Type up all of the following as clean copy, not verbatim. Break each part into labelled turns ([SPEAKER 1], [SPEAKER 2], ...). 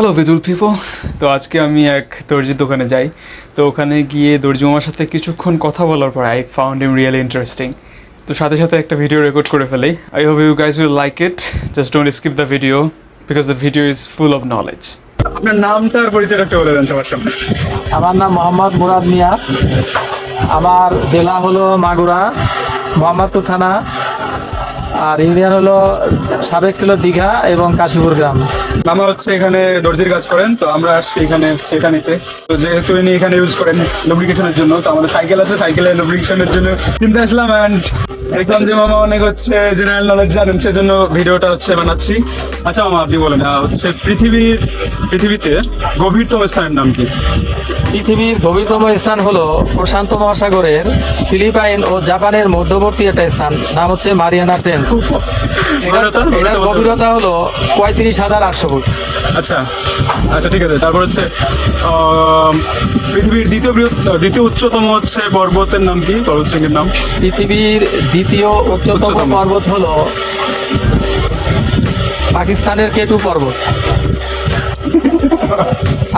[SPEAKER 1] Hello বিদুল people. তো আজকে আমি এক দর্জির দোকানে যাই। তো ওখানে গিয়ে দর্জি মামার সাথে কিছুক্ষণ কথা বলার পর I found him really interesting. তো সাথে সাথে একটা ভিডিও রেকর্ড করে ফেলি। I hope you guys will like it. Just don't skip the video because the video is full of knowledge. আপনার নামটা আর পরিচয়টা একটু বলে দেন সবার সামনে।
[SPEAKER 2] আমার নাম মোহাম্মদ মুরাদ মিয়া। আমার জেলা হলো মাগুরা, মোহাম্মদপুর থানা, আর ইউনিয়ন হলো সাবেক ছিল দীঘা এবং কাশীপুর গ্রাম।
[SPEAKER 1] আমার হচ্ছে এখানে দর্জির কাজ করেন, তো আমরা আসছি এখানে সেটা নিতে। তো যেহেতু ইনি এখানে ইউজ করেন লুব্রিকেশনের জন্য, তো আমাদের সাইকেল আছে, সাইকেলের লুব্রিকেশনের জন্য কিনতে আসলাম। অ্যান্ড দেখলাম যে মামা অনেক হচ্ছে জেনারেল নলেজ জানেন, সেজন্য ভিডিওটা হচ্ছে বানাচ্ছি। আচ্ছা মামা, আপনি বলেন হচ্ছে পৃথিবীতে গভীরতম স্থানের নাম কি?
[SPEAKER 2] পৃথিবীর গভীরতম স্থান হলো প্রশান্ত মহাসাগরের ফিলিপাইন ও জাপানের মধ্যবর্তী একটা স্থান, নাম হচ্ছে মারিয়ানা ট্রেঞ্চ। এটার গভীরতা হলো 35,800 ফুট।
[SPEAKER 1] আচ্ছা আচ্ছা, ঠিক আছে। তারপর হচ্ছে পৃথিবীর দ্বিতীয় উচ্চতম হচ্ছে পর্বতের নাম কি? পর্বতশৃঙ্গের নাম?
[SPEAKER 2] পৃথিবীর দ্বিতীয় উচ্চতম পর্বত হলো পাকিস্তানের কেটু পর্বত,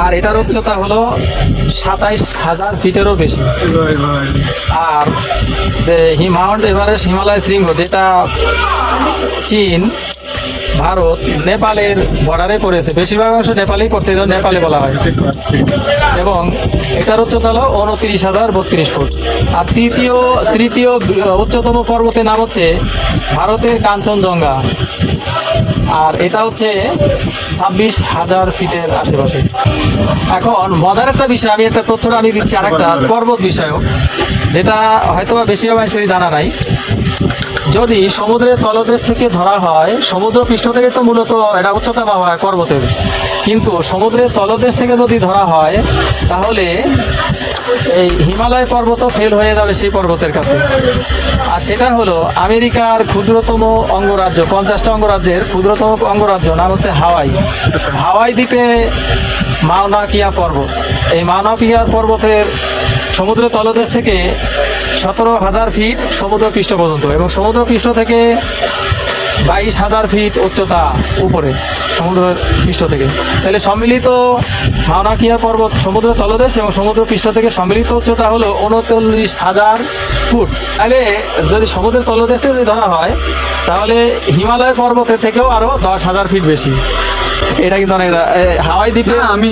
[SPEAKER 2] আর এটার উচ্চতা হলো 27,000 ফিটেরও বেশি। আর মাউন্ট এভারেস্ট হিমালয় শৃঙ্গ, যেটা চীন, ভারত, নেপালের বর্ডারে পড়েছে, বেশিরভাগ অংশ নেপালেই পড়ছে, নেপালে বলা হয়। এবং এটার উচ্চতা হলো 29,032 ফুট। আর তৃতীয় উচ্চতম পর্বতের নাম হচ্ছে ভারতের কাঞ্চনজঙ্ঘা, আর এটা হচ্ছে 26,000 ফিটের আশেপাশে। এখন মজার একটা বিষয়, আমি একটা তথ্যটা আমি দিচ্ছি, আর একটা পর্বত বিষয়ও, যেটা হয়তো বা বেশিরভাগ মানুষেরই জানা নাই। যদি সমুদ্রের তলদেশ থেকে ধরা হয়, সমুদ্র পৃষ্ঠ থেকে তো মূলত এটা উচ্চতা পাওয়া হয় পর্বতের, কিন্তু সমুদ্রের তলদেশ থেকে যদি ধরা হয় তাহলে এই হিমালয় পর্বতও ফেল হয়ে যাবে সেই পর্বতের কাছে। আর সেটা হলো আমেরিকার ক্ষুদ্রতম অঙ্গরাজ্য, 50টা অঙ্গরাজ্যের ক্ষুদ্রতম অঙ্গরাজ্য, নাম হচ্ছে হাওয়াই। হাওয়াই দ্বীপে মাউনা কিয়া পর্বত, এই মাউনা কিয়া পর্বতের সমুদ্রের তলদেশ থেকে 17,000 ফিট সমুদ্র পৃষ্ঠ পর্যন্ত, এবং সমুদ্র পৃষ্ঠ থেকে 22,000 ফিট উচ্চতা উপরে সমুদ্র পৃষ্ঠ থেকে। তাহলে সম্মিলিত মাউনা কিয়া পর্বত সমুদ্র তলদেশ এবং সমুদ্র পৃষ্ঠ থেকে সম্মিলিত উচ্চতা হলো 39,000 ফুট। তাহলে যদি সমুদ্রের তলদেশ থেকে যদি ধরা হয় তাহলে হিমালয় পর্বতের থেকেও আরো 10,000 ফিট বেশি। এটা কিন্তু অনেক। হাওয়াই দ্বীপে
[SPEAKER 1] আমি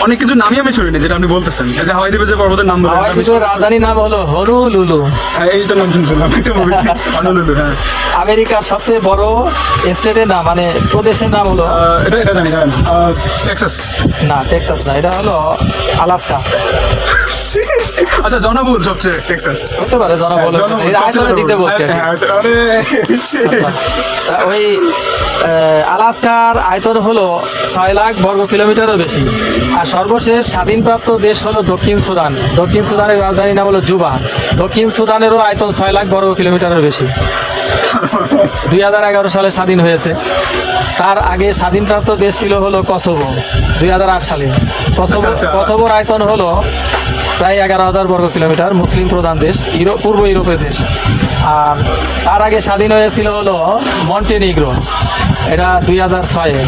[SPEAKER 1] অনেক কিছু নামই আমি শুনিনি, যেটা আপনি বলতেছেন যে হাওয়াই দ্বীপে যে পর্বতের নাম,
[SPEAKER 2] হাওয়াই দ্বীপের রাজধানীর নাম হলো হনুলুলু।
[SPEAKER 1] হ্যাঁ, এইটা নাম শুনছিলাম, একটা মুভি হনুলুলু। হ্যাঁ,
[SPEAKER 2] আমেরিকার সবচেয়ে বড় স্টেটের নাম, মানে প্রদেশের নাম হলো
[SPEAKER 1] এটা জানি, টেক্সাস।
[SPEAKER 2] না, টেক্সাস না, এটা হলো আলাস্কা।
[SPEAKER 1] আচ্ছা, জনবহুল সবচেয়ে টেক্সাস
[SPEAKER 2] হতে পারে, জনবহুল আয়তনের দিক দিয়ে বলতে। ওই আলাস্কার আয়তন হলো 6 লাখ বর্গ কিলোমিটারও বেশি। আর সর্বশেষ স্বাধীনপ্রাপ্ত দেশ হলো দক্ষিণ সুদান। দক্ষিণ সুদানের রাজধানীর নাম হলো জুবা। দক্ষিণ সুদানেরও আয়তন 6 লাখ বর্গ কিলোমিটারের বেশি। 2011 সালে স্বাধীন হয়েছে। তার আগে স্বাধীনপ্রাপ্ত দেশ ছিল হলো কসোভো, 2008 সালে। কসোভোর আয়তন হলো প্রায় 11,000 বর্গ কিলোমিটার, মুসলিম প্রধান দেশ, পূর্ব ইউরোপের দেশ। আর তার আগে স্বাধীন হয়েছিল হলো মন্টেনিগ্রো, এটা 2006-এ।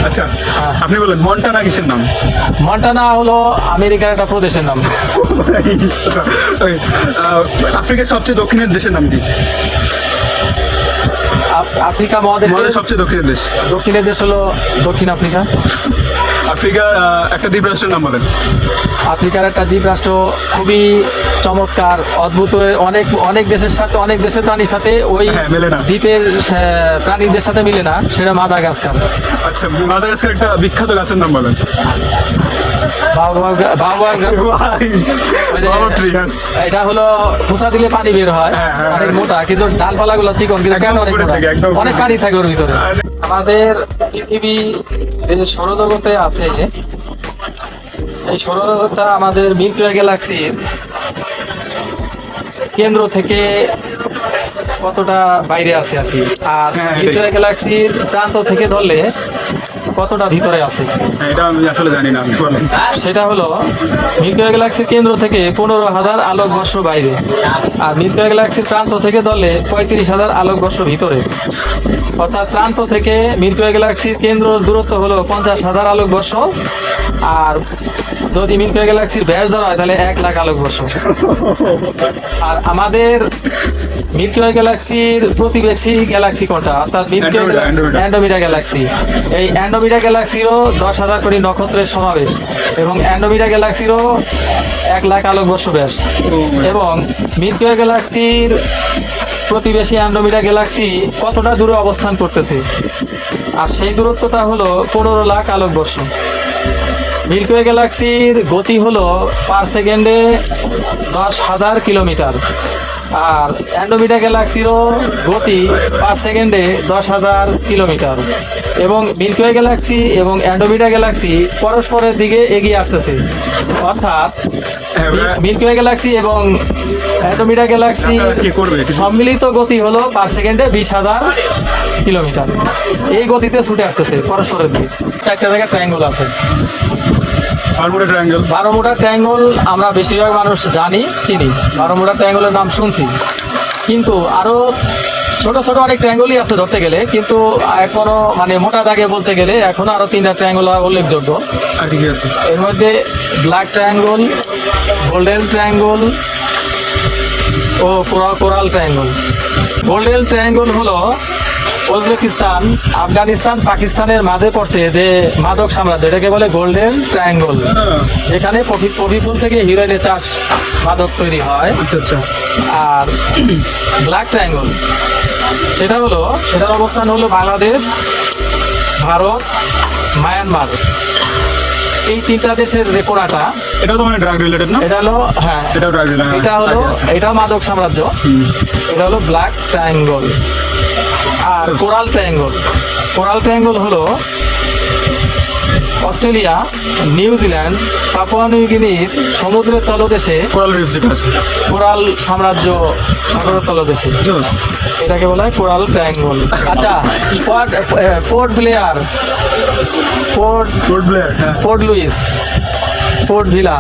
[SPEAKER 1] আচ্ছা, আপনি বলেন মন্টানা কিসের নাম?
[SPEAKER 2] মন্টানা হলো আমেরিকার একটা প্রদেশের নাম।
[SPEAKER 1] আচ্ছা, আফ্রিকার সবচেয়ে দক্ষিণের দেশের নাম কি?
[SPEAKER 2] আফ্রিকা মহাদেশের
[SPEAKER 1] সবচেয়ে
[SPEAKER 2] দক্ষিণের দেশ হলো দক্ষিণ আফ্রিকা।
[SPEAKER 1] আফ্রিকার একটা দ্বীপ রাষ্ট্রের নাম বলেন।
[SPEAKER 2] আফ্রিকার একটা দ্বীপ রাষ্ট্র খুবই চমৎকার, অদ্ভুত, অনেক দেশের সাথে, অনেক দেশের প্রাণীর সাথে ওই দ্বীপের প্রাণীদের সাথে মিলে না, সেটা মাদাগাস্কার।
[SPEAKER 1] আচ্ছা, মাদাগাস্কার একটা বিখ্যাত গাছের নাম বলেন।
[SPEAKER 2] এটা হলো খোসা দিলে পানি বের হয়, অনেক মোটা, কিন্তু ডালপালা গুলো চিকন, কিন্তু কেন অনেক পানি থাকে ওর ভিতরে। আমাদের পৃথিবী যে সৌরজগতে আছে, এই সৌরজগৎটা আমাদের মিল্কি ওয়ে গ্যালাক্সির কেন্দ্র থেকে কতটা বাইরে আছে আর কি, আর মিল্কি ওয়ে গ্যালাক্সির প্রান্ত থেকে ধরলে কতটা ভিতরে আছে,
[SPEAKER 1] এটা আমি আসলে জানি না,
[SPEAKER 2] সেটা হলো মিল্কি ওয়ে গ্যালাক্সির কেন্দ্র থেকে 15,000 আলোকবর্ষ বাইরে, আর মিল্কি ওয়ে গ্যালাক্সির প্রান্ত থেকে ধরলে 35,000 আলোকবর্ষ ভিতরে। অর্থাৎ প্রান্ত থেকে মিল্কি ওয়ে গ্যালাক্সির কেন্দ্র দূরত্ব হলো 50,000 আলোকবর্ষ। আর যদি মিল্কি ওয়ে গ্যালাক্সির ব্যাস ধরা হয় তাহলে 1,00,000 আলোকবর্ষ। আর আমাদের মিল্কি ওয়ে গ্যালাক্সির প্রতিবেশী গ্যালাক্সি কোনটা? অর্থাৎ Milky Way
[SPEAKER 1] Andromeda.
[SPEAKER 2] Andromeda galaxy. এই অ্যান্ড্রোমিডা গ্যালাক্সিরও 10,000 কোটি নক্ষত্রের সমাবেশ এবং অ্যান্ড্রোমিডা গ্যালাক্সিরও 1,00,000 আলোকবর্ষ ব্যাস। এবং মিল্কি ওয়ে গ্যালাক্সির প্রতিবেশী অ্যান্ড্রোমিডা গ্যালাক্সি কতটা দূরে অবস্থান করতেছে? আর সেই দূরত্বটা হলো 15,00,000 আলোকবর্ষ। মিল্কি ওয়ে গ্যালাক্সির গতি হলো পার সেকেন্ডে 10,000 কিলোমিটার। আর অ্যান্ড্রোমিডা গ্যালাক্সিরও গতি পার সেকেন্ডে 10,000 কিলোমিটার। এবং মিল্কি ওয়ে গ্যালাক্সি এবং অ্যান্ড্রোমিডা গ্যালাক্সি পরস্পরের দিকে এগিয়ে আসতেছে। অর্থাৎ
[SPEAKER 1] হ্যাঁ, ভাই।
[SPEAKER 2] মিল্কি ওয়ে গ্যালাক্সি এবং অ্যান্ড্রোমিডা গ্যালাক্সি
[SPEAKER 1] আপনারা কি করবে?
[SPEAKER 2] সম্মিলিত গতি হলো পার সেকেন্ডে 20,000 কিলোমিটার। এই গতিতে ছুটে আসতেছে পরস্পরের দিকে। 4টা জায়গায় ট্রায়াঙ্গল আছে।
[SPEAKER 1] Bermuda triangle.
[SPEAKER 2] বারোমুডা ট্রায়াঙ্গল আমরা বেশিরভাগ মানুষ জানি, চিনি। বারোমুডা ট্রায়াঙ্গলের নাম শুনছি, কিন্তু আরো ছোট ছোট অনেক ট্রায়াঙ্গলই আছে ধরতে গেলে, কিন্তু এখনো মানে মোটা দাগে বলতে গেলে এখনো আরো 3টা ট্রায়াঙ্গল উল্লেখযোগ্য।
[SPEAKER 1] আর কি কি আছে?
[SPEAKER 2] এর মধ্যে ব্ল্যাক ট্রায়াঙ্গল, গোল্ডেন ট্রায়াঙ্গল ও কোরাল ট্রায়াঙ্গল। গোল্ডেন ট্রায়াঙ্গল হলো উজবেকিস্তান, আফগানিস্তান, পাকিস্তানের মাঝে পড়ছে যে মাদক সাম্রাজ্য, এটাকে বলে গোল্ডেন ট্রায়াঙ্গল। যেখানে পপি ফুল থেকে হিরোইনের চাষ, মাদক তৈরি হয়।
[SPEAKER 1] আচ্ছা আচ্ছা।
[SPEAKER 2] আর ব্ল্যাক ট্রায়াঙ্গল সেটার অবস্থান হলো বাংলাদেশ, ভারত, মায়ানমার। এই 3টা দেশের রেকোনাটা।
[SPEAKER 1] এটাও তো মানে ড্রাগ রিলেটেড না?
[SPEAKER 2] এটা হলো, হ্যাঁ,
[SPEAKER 1] এটাও ড্রাগ রিলেটেড।
[SPEAKER 2] এটা হলো, এটা মাদক সাম্রাজ্য। এটা হলো ব্ল্যাক ট্রায়াঙ্গল। আর কোরাল ট্রায়াঙ্গল হলো অস্ট্রেলিয়া, নিউজিল্যান্ড, পাপুয়া নিউগিনির সমুদ্রের তলদেশে
[SPEAKER 1] কোরাল রিফ যেটা আছে।
[SPEAKER 2] কোরাল সাম্রাজ্য সাগরের তলদেশে,
[SPEAKER 1] জোস।
[SPEAKER 2] এটাকে বলা হয় কোরাল ট্রায়াঙ্গল। আচ্ছা, পোর্ট ব্লেয়ার,
[SPEAKER 1] পোর্ট ব্লেয়ার। হ্যাঁ।
[SPEAKER 2] পোর্ট লুইস, পোর্ট ভিলা,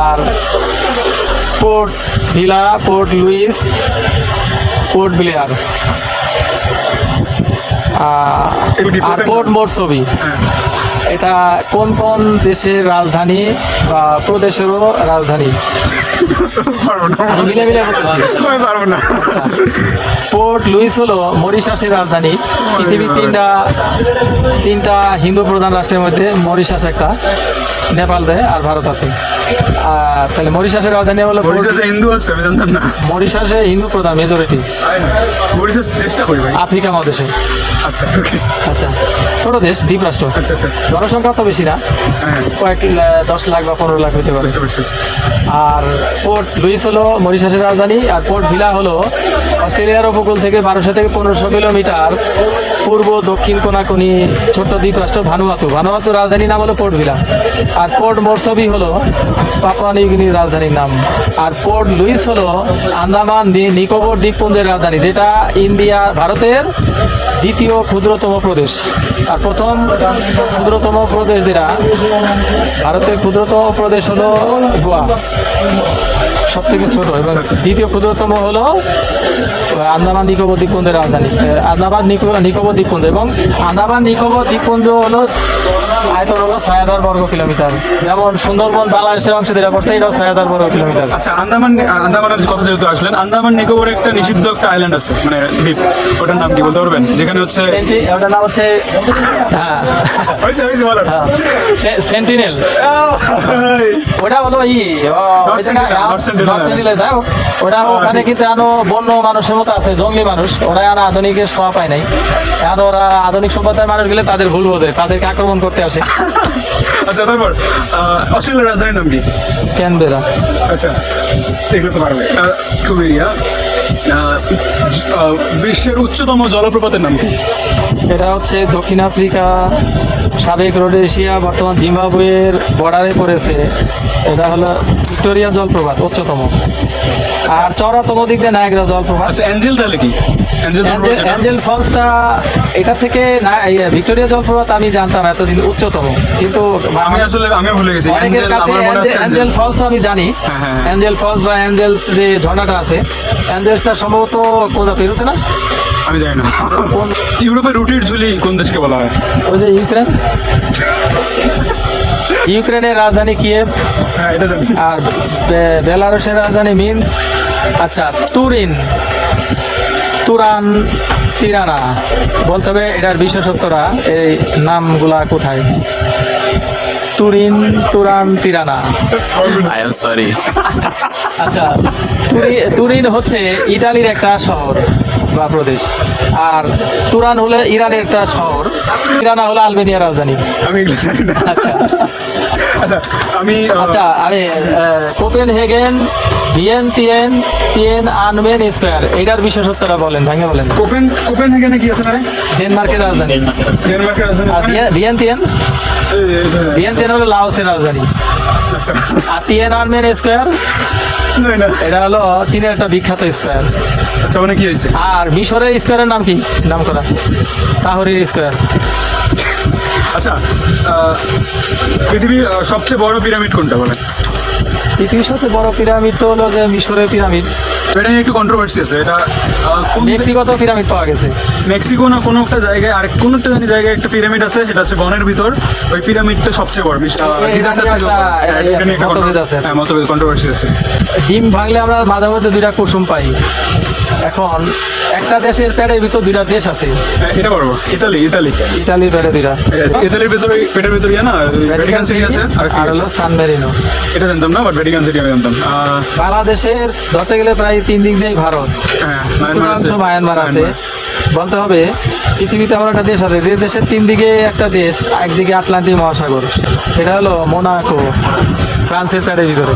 [SPEAKER 2] আর Port Vila, Port Louis, Port Blair, আর পোর্ট মোরসবি।
[SPEAKER 1] হ্যাঁ।
[SPEAKER 2] এটা কোন কোন দেশের রাজধানী বা প্রদেশেরও রাজধানী?
[SPEAKER 1] পারবো না।
[SPEAKER 2] আমি মিলে বলতেছি।
[SPEAKER 1] আমি পারবো না।
[SPEAKER 2] পোর্ট লুইস হলো মরিশাসের রাজধানী। পৃথিবীর তিনটা হিন্দু প্রধান রাষ্ট্রের মধ্যে মরিশাস একটা, নেপাল দেয়, আর ভারত আছে। আর তাহলে মরিশাসের রাজধানী হলো
[SPEAKER 1] মরিশাসে হিন্দু আছে? আমি জানতাম না।
[SPEAKER 2] মরিশাসে হিন্দু প্রধান মেজরিটি।
[SPEAKER 1] তাই না? মরিশাস দেশটা কই ভাই?
[SPEAKER 2] আফ্রিকা মহাদেশে।
[SPEAKER 1] আচ্ছা ওকে।
[SPEAKER 2] আচ্ছা, ছোট দেশ, দ্বীপ রাষ্ট্র।
[SPEAKER 1] আচ্ছা আচ্ছা।
[SPEAKER 2] জনসংখ্যা তো বেশি না,
[SPEAKER 1] হ্যাঁ,
[SPEAKER 2] 10 লাখ বা 15 লাখ হতে পারে।
[SPEAKER 1] বুঝতে পারছি।
[SPEAKER 2] আর পোর্ট লুইস হলো মরিশাসের রাজধানী। আর পোর্ট ভিলা হলো অস্ট্রেলিয়ার উপকূল থেকে 1200 থেকে 1500 কিলোমিটার পূর্ব দক্ষিণ কোনাকুনি ছোট্ট দ্বীপ রাষ্ট্র ভানুয়াতুর রাজধানীর নাম হলো পোর্ট ভিলা। আর পোর্ট মোরসবি হলো পাপুয়া নিউগিনির রাজধানীর নাম। আর পোর্ট লুইস হলো আন্দামান নিকোবর দ্বীপপুঞ্জের রাজধানী, যেটা ভারতের দ্বিতীয় ক্ষুদ্রতম প্রদেশ। আর প্রথম ক্ষুদ্রতম প্রদেশ যেটা ভারতের ক্ষুদ্রতম প্রদেশ হলো গোয়া, সব থেকে ছোট। এবং দ্বিতীয় ক্ষুদ্রতম হলো আন্দামান নিকোবর দ্বীপপুঞ্জের রাজধানী আন্দামান নিকোবর দ্বীপপুঞ্জ। এবং আন্দামান নিকোবর দ্বীপপুঞ্জ হলো আয়তন হলো 6,000 বর্গ কিলোমিটার। যেমন সুন্দরবন বাংলাদেশের অংশে যেটা পড়ছে, এটাও 6,000 বর্গ কিলোমিটার।
[SPEAKER 1] আচ্ছা, আন্দামানের কথা যেহেতু আসলেন, আন্দামান নিকোবর একটা নিষিদ্ধ একটা আইল্যান্ড আছে, মানে দ্বীপ, ওটার নাম কি বলতে পারবেন? যেখানে হচ্ছে
[SPEAKER 2] ওটার নাম হচ্ছে, হ্যাঁ,
[SPEAKER 1] বলো।
[SPEAKER 2] সেন্টিনেল। ওটা হলো ওটা ওখানে কিন্তু আনো বন্য মানুষের মতো আছে, জঙ্গলি মানুষ। ওরা আনো আধুনিকের ছোঁয়া পায় নাই। এখন ওরা আধুনিক সভ্যতার মানুষ গেলে তাদের ভুল বোঝে, তাদেরকে আক্রমণ করতে আসে।
[SPEAKER 1] আচ্ছা, তারপর অস্ট্রেলিয়ার রাজধানীর নাম কি?
[SPEAKER 2] ক্যানবেরা।
[SPEAKER 1] আচ্ছা, এগুলো তো পারবে। খুবই বিশ্বের উচ্চতম জলপ্রপাতের নাম কি?
[SPEAKER 2] এটা হচ্ছে দক্ষিণ আফ্রিকা, সাবেক রোডেশিয়া, বর্তমান জিম্বাবুয়ের বর্ডারে পড়েছে। এটা হলো ভিক্টোরিয়া জলপ্রপাত উচ্চতম, আর চওড়াতম দিক দিয়ে নায়াগ্রা জলপ্রপাত।
[SPEAKER 1] আচ্ছা অ্যাঞ্জেল তাহলে কি? অ্যাঞ্জেল
[SPEAKER 2] অ্যাঞ্জেল ফলসটা এটা থেকে ভিক্টোরিয়া জলপ্রপাত আমি জানতাম এতদিন উচ্চতম, কিন্তু
[SPEAKER 1] আমি ভুলে গেছি।
[SPEAKER 2] অনেকের কাছে অ্যাঞ্জেল ফলস আমি জানি।
[SPEAKER 1] হ্যাঁ, হ্যাঁ, হ্যাঁ।
[SPEAKER 2] অ্যাঞ্জেল ফলস বা অ্যাঞ্জেলস যে ঝর্ণাটা আছে, অ্যাঞ্জেলসটা সম্ভবত কোথা পেরুতে না?
[SPEAKER 1] আমি জানি না। ইউরোপের রুটির ঝুলি কোন দেশকে বলা হয়?
[SPEAKER 2] ওই যে ইউক্রেনের রাজধানী কিয়েভ,
[SPEAKER 1] হ্যাঁ এটা জানি।
[SPEAKER 2] আর বেলারুশের রাজধানী মিন্স। আচ্ছা তুরান তিরানা বলতে হবে, এটার বিশেষত্বরা এই নামগুলা কোথায়? Turan Tirana.
[SPEAKER 3] I am sorry.
[SPEAKER 2] আচ্ছা তুরিন হচ্ছে ইটালির একটা শহর বা প্রদেশ, আর তুরান হলো ইরানের একটা শহর, তিরানা হলো আলবেনিয়ার রাজধানী।
[SPEAKER 1] আমি এগুলো জানি না।
[SPEAKER 2] আচ্ছা
[SPEAKER 1] আমি
[SPEAKER 2] আমি কোপেনহেগেন টিয়েন আনমেন স্কোয়ার, এটার বিশেষত্বটা বলেন, ভাঙে বলেন।
[SPEAKER 1] কোপেনহেগেনে কি আছে না?
[SPEAKER 2] ডেনমার্কের রাজধানী।
[SPEAKER 1] ডেনমার্কের রাজধানী
[SPEAKER 2] আর ভিয়েন্তিয়ান হলো লাওসের রাজধানী।
[SPEAKER 1] আচ্ছা
[SPEAKER 2] আর টিয়েন আনমেন স্কোয়ার
[SPEAKER 1] না।
[SPEAKER 2] এটা হলো চীনের একটা বিখ্যাত স্কোয়ার।
[SPEAKER 1] আচ্ছা মানে কি হয়েছে?
[SPEAKER 2] আর মিশরের স্কোয়ারের নাম কি? নাম করা তাহরির স্কোয়ার।
[SPEAKER 1] আচ্ছা পৃথিবীর সবচেয়ে বড় পিরামিড কোনটা বলেন?
[SPEAKER 2] পৃথিবীর সবচেয়ে বড় পিরামিড তো হলো যে মিশরের পিরামিড।
[SPEAKER 1] এটা নিয়ে একটু কন্ট্রোভার্সি আছে। এটা
[SPEAKER 2] মেক্সিকোতে পিরামিড পাওয়া গেছে।
[SPEAKER 1] মেক্সিকো না কোনো একটা জায়গায়, আর কোনো একটা জায়গায় একটা পিরামিড আছে, সেটা হচ্ছে বনের ভিতর। ওই পিরামিডটা সবচেয়ে বড়। মতভেদ কন্ট্রোভার্সি আছে।
[SPEAKER 2] ডিম ভাঙলে আমরা মাঝে মধ্যে দুইটা কুসুম পাই। এখন একটা দেশের পেটের ভিতর দুইটা দেশ আছে।
[SPEAKER 1] এটা বড়
[SPEAKER 2] ইটালির পেটে দুইটা।
[SPEAKER 1] ইতালির ভেতরে পেটের ভেতর না ভ্যাটিকান সিটি আছে,
[SPEAKER 2] আর হলো সান মেরিনো।
[SPEAKER 1] এটা জানতাম না, বাট ভ্যাটিকান সিটি আমি জানতাম।
[SPEAKER 2] বাংলাদেশের ধরতে গেলে প্রায় 3 দিক দিয়ে ভারত, মায়ানমার আছে। বলতে হবে পৃথিবীতে আমার একটা দেশ আছে, যে দেশের 3 দিকে একটা দেশ, একদিকে আটলান্টিক মহাসাগর, সেটা হলো মোনাকো, ফ্রান্সের পেটের ভিতরে।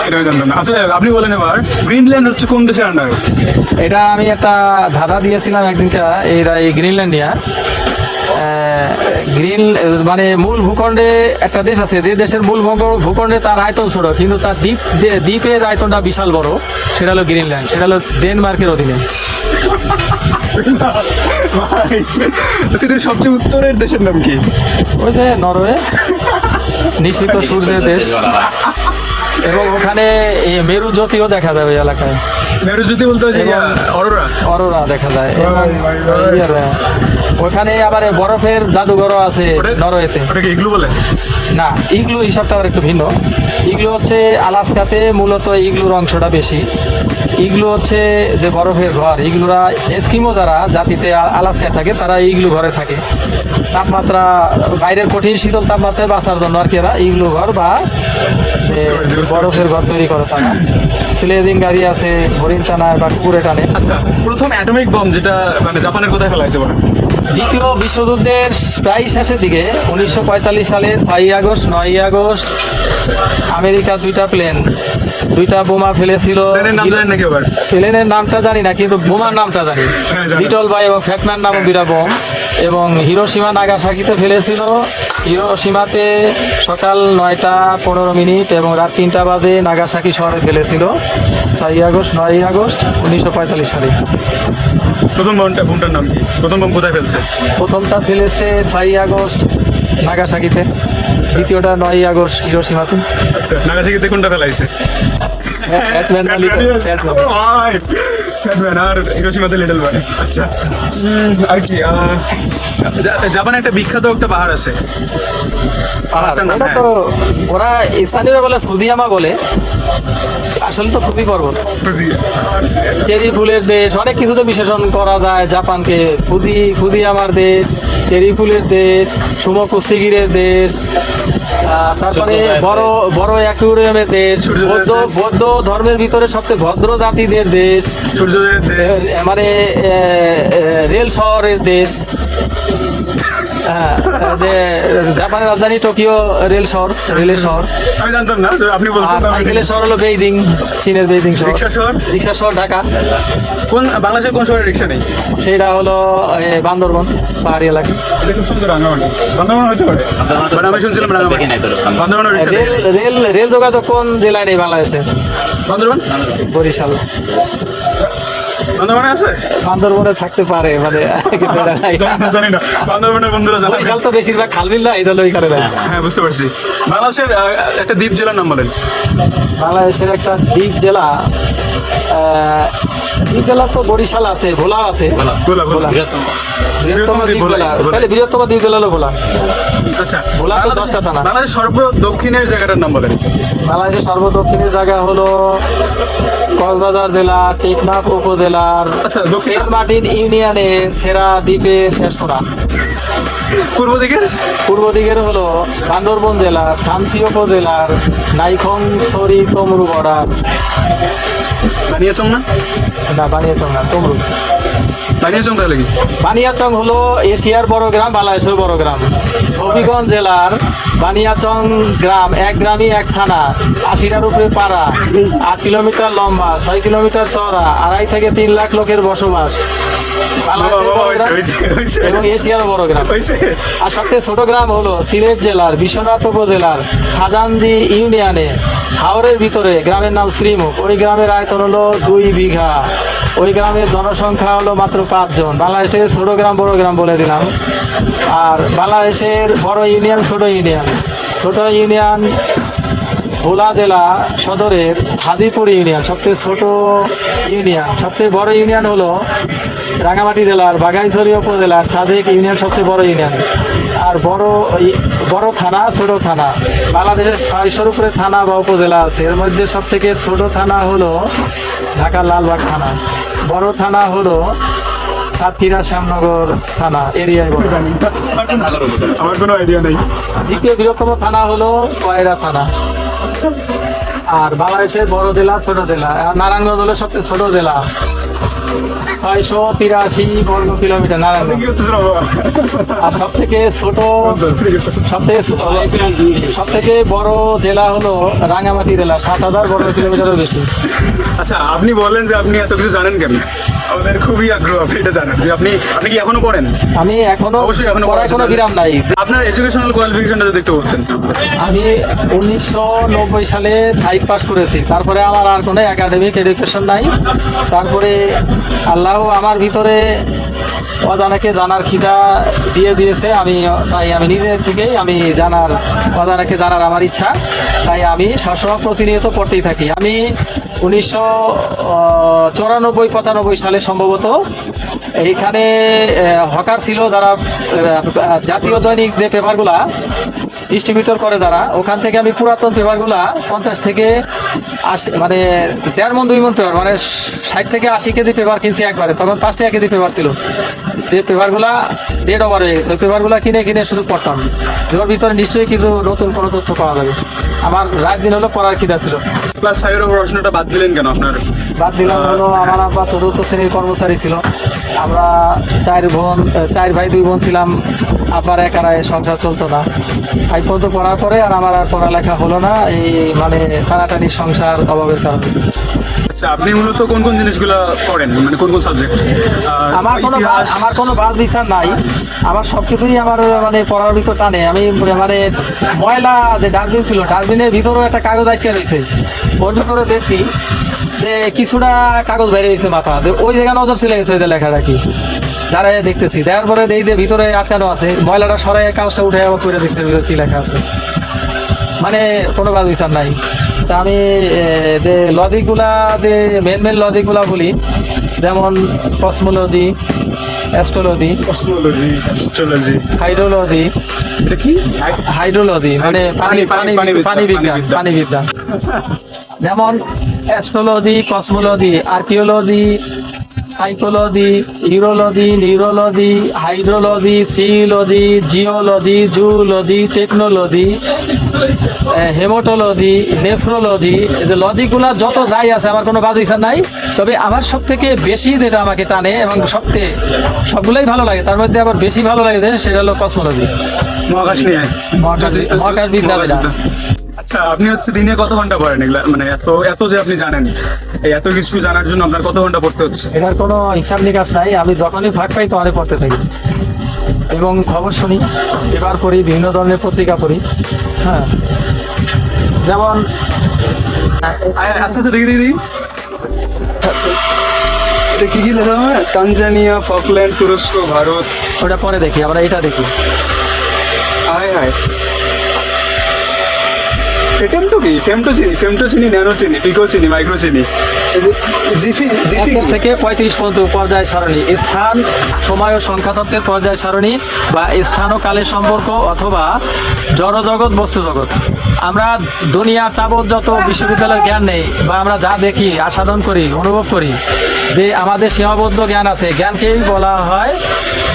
[SPEAKER 1] এটা আমি জানতাম না। আচ্ছা আপনি বলেন এবার, গ্রিনল্যান্ড হচ্ছে কোন দেশের আন্ডারে?
[SPEAKER 2] এটা আমি একটা ধাঁধা দিয়েছিলাম একদিনটা, এই গ্রিনল্যান্ড নিয়ে। মানে মূল ভূখণ্ডে একটা দেশ আছে, যে দেশের মূল ভূখণ্ডে তার আয়তন ছোট, কিন্তু তার দ্বীপের আয়তনটা বিশাল বড়, সেটা হলো গ্রিনল্যান্ড। সেটা হলো ডেনমার্কের অধীনে।
[SPEAKER 1] পৃথিবীর সবচেয়ে উত্তরের দেশের নাম কি?
[SPEAKER 2] ওই যে নরওয়ে, নিশীত সূর্যের দেশ, এবং ওখানে মেরুজ্যোতিও দেখা যায় ওই এলাকায়।
[SPEAKER 1] মেরুজ্যোতি বলতে
[SPEAKER 2] অরোরা দেখা যায়। এবং ওখানে আবার বরফের জাদুঘরও আছে নরওয়েতে।
[SPEAKER 1] ওটাকে ইগলু বলে
[SPEAKER 2] না, ইগলু হিসাবটা আবার একটু ভিন্ন। ইগলু হচ্ছে আলাস্কাতে মূলত ইগলুর অংশটা বেশি। ইগলু হচ্ছে যে বরফের ঘর, ইগলুরা এস্কিমো যারা জাতিতে আলাস্কায় থাকে, তারা ইগলু ঘরে থাকে। তাপমাত্রা বাইরের কঠিন শীতল তাপমাত্রায় বাঁচার জন্য আর কি এরা ইগলু ঘর বা বরফের ঘর তৈরি করে। তারা স্লেজিং গাড়ি আছে, হরিণ টানায় বা কুকুরে টানে।
[SPEAKER 1] আচ্ছা প্রথম অ্যাটমিক বম যেটা মানে জাপানের কোথায় ফেলা হয়েছে বলেন?
[SPEAKER 2] দ্বিতীয় বিশ্বযুদ্ধের প্রায় শেষের দিকে 1945 সালে 6 আগস্ট 9 আগস্ট আমেরিকা দুইটা বোমা ফেলেছিল। প্লেনের নামটা জানি না, কিন্তু বোমার নামটা জানি। লিটল বাই এবং ফ্যাটম্যান নামক 2টা বোম, এবং হিরোশিমা নাগাসাকিতে ফেলেছিল। হিরোশিমাতে সকাল 9টা 15 মিনিট এবং রাত 3টা বাজে নাগাসাকি শহরে ফেলেছিল 6 আগস্ট 9 আগস্ট 1945 সালে।
[SPEAKER 1] প্রথম বোমটার নাম কি? প্রথম বোম কোথায় ফেলছে?
[SPEAKER 2] প্রথমটা ফেলেছে 6 আগস্ট নাগাসাকিতে, দ্বিতীয়টা 9 আগস্ট হিরোশিমাতে।
[SPEAKER 1] আচ্ছা নাগাসাকিতে কোনটা ফেলাইছে? আর হিরোশিমাতে লিটল বাই। আচ্ছা আর কি জাপানে একটা বিখ্যাত একটা পাহাড় আছে।
[SPEAKER 2] ওটা তো ওরা স্থানীয়রা বলে ফুজিয়ামা বলে, আসলে তো খুবই পর্বত। চেরি ফুলের দেশ, অনেক কিছুতে বিশেষণ করা যায় জাপানকে। ফুজিয়ামার দেশ, চেরি ফুলের দেশ, সুমো কুস্তিগিরের দেশ, তারপরে বড় অ্যাকুরিয়ামের দেশ, বৌদ্ধ ধর্মের ভিতরে সবচেয়ে ভদ্র জাতিদের দেশ, মানে রেল শহরের দেশ, হ্যাঁ, যে জাপানের রাজধানী টোকিও রেলের শহর।
[SPEAKER 1] আমি জানতাম না, যে আপনি
[SPEAKER 2] আর
[SPEAKER 1] বলছেন।
[SPEAKER 2] সাইকেলের শহর হলো বেইজিং, চীনের বেইজিং শহর।
[SPEAKER 1] রিক্সা শহর
[SPEAKER 2] ঢাকা।
[SPEAKER 1] কোন বাংলাদেশের কোন শহরে রিক্সা নেই?
[SPEAKER 2] সেটা হলো বান্দরবন পাহাড়ি এলাকা।
[SPEAKER 1] এটা খুব সুন্দর, রাঙামাটি। বান্দরবান হতে পারে, মানে আমি শুনছিলাম রাঙামাটি। বান্দরবানের রিক্সা নেই।
[SPEAKER 2] রেল যোগাযোগ কোন জেলায় নেই বাংলাদেশে?
[SPEAKER 1] বান্দরবান,
[SPEAKER 2] বরিশাল।
[SPEAKER 1] বান্দরবানে আছে?
[SPEAKER 2] বান্দরবনে থাকতে পারে, মানে কিন্তু এটা নাই।
[SPEAKER 1] জানি না, বান্দরবানের বন্ধুরা জানে।
[SPEAKER 2] বরিশাল তো বেশিরভাগ খালবিল না, এই দল ওইখানে নাই।
[SPEAKER 1] হ্যাঁ, বুঝতে পারছি। বাংলাদেশের একটা দ্বীপ জেলার নাম বলেন।
[SPEAKER 2] বাংলাদেশের একটা দ্বীপ জেলা, দ্বীপ জেলা তো বরিশাল আছে, ভোলা আছে।
[SPEAKER 1] ভোলা, ভোলা।
[SPEAKER 2] বৃহত্তম দ্বীপ জেলা, তাহলে বৃহত্তম দ্বীপ জেলা হলো ভোলা।
[SPEAKER 1] আচ্ছা,
[SPEAKER 2] ভোলা তো 10টা থানা।
[SPEAKER 1] বাংলাদেশ সর্ব দক্ষিণের জায়গাটার নাম বলেন।
[SPEAKER 2] বাংলাদেশের সর্বদক্ষিণের জায়গা হলো কক্সবাজার জেলা, টেকনাফ উপজেলার
[SPEAKER 1] আচ্ছা, দক্ষিণ।
[SPEAKER 2] সেন্ট মার্টিন ইউনিয়নে সেরা দ্বীপে শেষরা।
[SPEAKER 1] পূর্ব দিকের?
[SPEAKER 2] পূর্ব দিকের হলো বান্দরবন জেলার থানচি উপজেলার নাইখং সরি তমরু বর্ডার।
[SPEAKER 1] বানিয়াচং না?
[SPEAKER 2] না, বানিয়াচং না, তমরু।
[SPEAKER 1] বানিয়াচং তাহলে কি?
[SPEAKER 2] বানিয়াচং হলো এশিয়ার বড় গ্রাম, বাংলাদেশের বড় গ্রাম। হবিগঞ্জ জেলার বানিয়াচং গ্রাম, এক গ্রামই এক থানা, 80টার উপরে পাড়া, 8 কিলোমিটার লম্বা, 6 কিলোমিটার চওড়া, 2.5 থেকে 3 লাখ লোকের বসবাস। বাংলাদেশের বড় গ্রাম এবং এশিয়ার বড় গ্রাম। আর সবচেয়ে ছোট গ্রাম হলো সিলেট জেলার বিশ্বনাথ উপজেলার খাজানজি ইউনিয়নে হাওরের ভিতরে গ্রামের নাম শ্রীমুখ। ওই গ্রামের আয়তন হলো 2 বিঘা। ওই গ্রামের জনসংখ্যা হলো মাত্র 5 জন। বাংলাদেশের ছোট গ্রাম বড় গ্রাম বলে দিলাম। আর বাংলাদেশের বড় ইউনিয়ন ছোট ইউনিয়ন। ছোট ইউনিয়ন ভোলা জেলা সদরের হাজিপুর ইউনিয়ন সবচেয়ে ছোট ইউনিয়ন। সবচেয়ে বড় ইউনিয়ন হলো রাঙামাটি জেলার বাঘাইছড়ি উপজেলার সাজেক ইউনিয়ন সবচেয়ে বড় ইউনিয়ন। আর বড় থানা, ছোট থানা, বাংলাদেশের 600-র উপরে থানা বা উপজেলা আছে। এর মধ্যে সব থেকে ছোট থানা হলো ঢাকার লালবাগ থানা। বড় থানা হলো সাতক্ষীরা শ্যামনগর থানা এরিয়ায় বড়।
[SPEAKER 1] আমার কোনো আইডিয়া নেই।
[SPEAKER 2] দ্বিতীয় বৃহত্তম থানা হলো কয়রা থানা। আর বাংলাদেশের বড় জেলা ছোট জেলা, আর নারায়ণগঞ্জ হলো সবচেয়ে ছোট জেলা, 683 বর্গ কিলোমিটার নারায়ণগঞ্জ। আর সব থেকে ছোট, সব থেকে বড় জেলা হলো রাঙামাটি জেলা, 7000 বর্গ কিলোমিটারের বেশি।
[SPEAKER 1] আচ্ছা, আপনি বলেন যে আপনি এত কিছু জানেন কেন? আমাদের খুবই আগ্রহ আপনি এটা জানেন যে আপনি কি এখনো পড়েন?
[SPEAKER 2] আমি
[SPEAKER 1] অবশ্যই এখনো
[SPEAKER 2] পড়ার কোনো বিরাম নাই।
[SPEAKER 1] আপনার এডুকেশনাল কোয়ালিফিকেশনটা দেখতে বলছেন।
[SPEAKER 2] আমি 1990 সালে 5 পাস করেছি। তারপরে আমার আর কোনো একাডেমিক এডুকেশন নাই। তারপরে আল্লাহ আমার ভিতরে অজানাকে জানার খিদা দিয়ে দিয়েছে। তাই আমি নিজের থেকেই অজানাকে জানার আমার ইচ্ছা। তাই আমি সবসময় প্রতিনিয়ত পড়তেই থাকি। আমি 1994-95 সালে সম্ভবত এইখানে হকার ছিল যারা জাতীয় দৈনিক যে পেপারগুলা ডিস্ট্রিবিউটর করে যারা, ওখান থেকে আমি পুরাতন পেপারগুলা 50 থেকে 80, মানে 1.5 মণ 2 মণ পেপার, মানে 60 থেকে 80 কেজি পেপার কিনছি একবারে। তখন 5 টাকা কেজি পেপার ছিল। যে পেপারগুলা ডেট ওভার হয়ে গেছে, ওই পেপারগুলা কিনে শুধু পড়তাম। ওর ভিতরে নিশ্চয়ই কিন্তু নতুন কোনো তথ্য পাওয়া যাবে। আমার রাত দিন হলো পড়ার খিদা ছিল।
[SPEAKER 1] ক্লাস 5 এর পড়াশোনাটা বাদ দিলেন কেন আপনার?
[SPEAKER 2] বাদ দিলাম হলো আমার আব্বা 4th শ্রেণীর কর্মচারী ছিল। আমরা 4 ভাই 2 বোন ছিলাম। আব্বার একারায় সংসার চলতো না। 5 পর্যন্ত পড়ার পরে আর আমার আর পড়ালেখা হলো না, এই মানে টানাটানি সংসার অভাবের কারণে।
[SPEAKER 1] আচ্ছা, আপনি মূলত কোন কোন জিনিসগুলো পড়েন, মানে কোন কোন সাবজেক্ট?
[SPEAKER 2] আমার কোনো বাদ বিচার নাই। আমার সবকিছুই আমার মানে পড়ার ভিতর টানে। আমি মানে ময়লা যে ডাস্টবিন ছিল, ডাস্টবিনের ভিতরেও একটা কাগজ আটকে রয়েছে। ওর ভিতরে দেখছি যে কিছুটা কাগজ বাইরে গেছে মাথা, ওই জায়গায় নজর চলে গেছে ওই যে লেখাটা কি দাঁড়ায় দেখতেছি। দেখার পরে এই যে ভিতরে আটকানো আছে, ময়লাটা সরাই কাগজটা উঠে আবার করে দেখতে কি লেখা আছে। মানে কোনো বাদ বিচার নাই। তা আমি যে লজিকগুলা, যে মেন লজিকগুলা বলি, যেমন কসমোলজি, অ্যাস্ট্রোলজি, হাইড্রোলজি।
[SPEAKER 1] এটা কি?
[SPEAKER 2] হাইড্রোলজি মানে পানি বিজ্ঞান। যেমন astrology, cosmology, archaeology, psychology, urology, neurology, hydrology, theology, geology, zoology, technology, haematology, nephrology, এই যে লজিকগুলা যত যাই আছে আমার কোনো বাদ বিচার নাই। তবে আমার সব থেকে বেশি যেটা আমাকে টানে এবং সবগুলোই ভালো লাগে, তার মধ্যে আবার বেশি ভালো লাগে সেটা হলো কসমোলজি,
[SPEAKER 1] মহাকাশ নিয়ে
[SPEAKER 2] মহাকাশ বিদ্যা।
[SPEAKER 1] আচ্ছা, আপনি হচ্ছে দিনে কত ঘন্টা পড়েন এগুলা, মানে এত যে আপনি জানেন, এই এত কিছু জানার জন্য আপনার কত ঘন্টা পড়তে হচ্ছে?
[SPEAKER 2] এটার কোনো হিসাব নিকাশ নাই, আমি যখনই ফাঁক পাই তখনই পড়তে থাকি এবং খবর শুনি, পেপার পড়ি, বিভিন্ন ধরনের পত্রিকা পড়ি। হ্যাঁ, যেমন
[SPEAKER 1] আচ্ছা, তো দেখি এটা কি লেখা হয়? তানজানিয়া, ফকল্যান্ড, তুরস্ক, ভারত।
[SPEAKER 2] ওটা পরে দেখি, আমরা এটা দেখি।
[SPEAKER 1] হায় ফেটেমটো কি? ফেমটো চিনি, ন্যানো চিনি, পিকো চিনি, মাইক্রো চিনি, জিফি
[SPEAKER 2] 1 থেকে 35 পর্যন্ত পর্যায় সারণী, স্থান, সময় ও সংখ্যা তত্ত্বের পর্যায় সারণী বা স্থান ও কালের সম্পর্ক অথবা জড়জগৎ বস্তু জগৎ। আমরা দুনিয়া তাবৎ যত বিশ্ববিদ্যালয়ের জ্ঞান নেই বা আমরা যা দেখি, আস্বাদন করি, অনুভব করি, যে আমাদের সীমাবদ্ধ জ্ঞান আছে, জ্ঞানকেই বলা হয়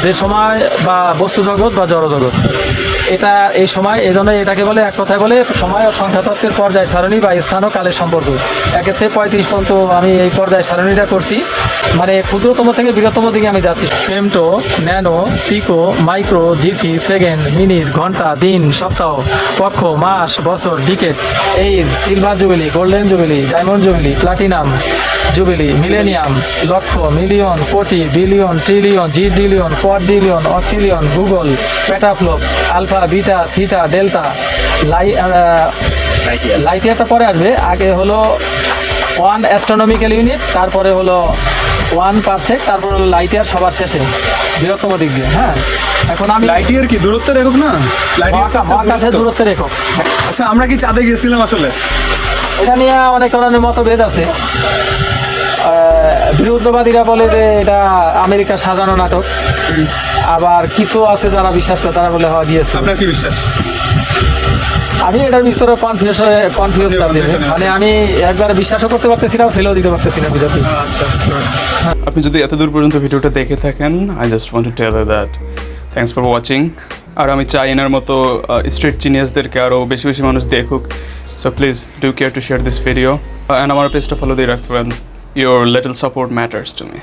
[SPEAKER 2] যে সময় বা বস্তু জগৎ বা জড়জগৎ। এটা এই সময়, এই জন্য এটাকে বলে, এক কথায় বলে সময় ও সংখ্যা তত্ত্বের পর্যায় সারণী বা স্থান ও কালের সম্পর্ক। 1 থেকে 35 পর্যন্ত আমি এই পর্যায় সারণীটা করছি, মানে ক্ষুদ্রতম থেকে বৃহত্তম দিকে আমি যাচ্ছি। Femto, nano, pico, micro, jiffy, second, minute, ঘন্টা, দিন, সপ্তাহ, পক্ষ, মাস, বছর, decade, age, silver jubilee, golden jubilee, diamond jubilee, platinum jubilee, millennium, lakh, million, crore, billion, trillion, জিডিলিয়ন, quadrillion, octillion, googol, petaflop, alpha, beta, theta, delta, লাইটিয়ারটা পরে আসবে। আগে হলো 1 অ্যাস্ট্রোনমিক্যাল ইউনিট, তারপরে হলো 1 পারসেক, তারপর হলো লাইটিয়ার সবার শেষে বৃহত্তম দিক দিয়ে। হ্যাঁ, এখন আমি
[SPEAKER 1] লাইটিয়ার কি দূরত্বের একক না?
[SPEAKER 2] মহাকাশের দূরত্বের একক।
[SPEAKER 1] আচ্ছা, আমরা কি চাঁদে গেছিলাম আসলে?
[SPEAKER 2] এটা নিয়ে অনেক ধরনের মতভেদ আছে। বিরুদ্ধবাদীরা বলে যে এটা আমেরিকা সাজানো নাটক, আবার কিছু আছে যারা বিশ্বাস করে, তারা বলে হওয়া গিয়েছে।
[SPEAKER 1] আপনার কি বিশ্বাস?
[SPEAKER 2] আমি এটার ভিতরে কনফিউজ আছি, মানে আমি একবার বিশ্বাসও করতে পারতেছি না, ফেলেও দিতে পারতেছি না ভিতরে।
[SPEAKER 1] আচ্ছা,
[SPEAKER 4] আপনি যদি এত দূর পর্যন্ত ভিডিওটা দেখে থাকেন, I just want to tell you that thanks for watching. আর আমি চাই এনার মতো স্ট্রিট জিনিয়াসদেরকে আরও বেশি বেশি মানুষ দেখুক। So please do care to share this video and আমার পেজটা ফলো দিয়ে রাখবেন। Your little support matters to me.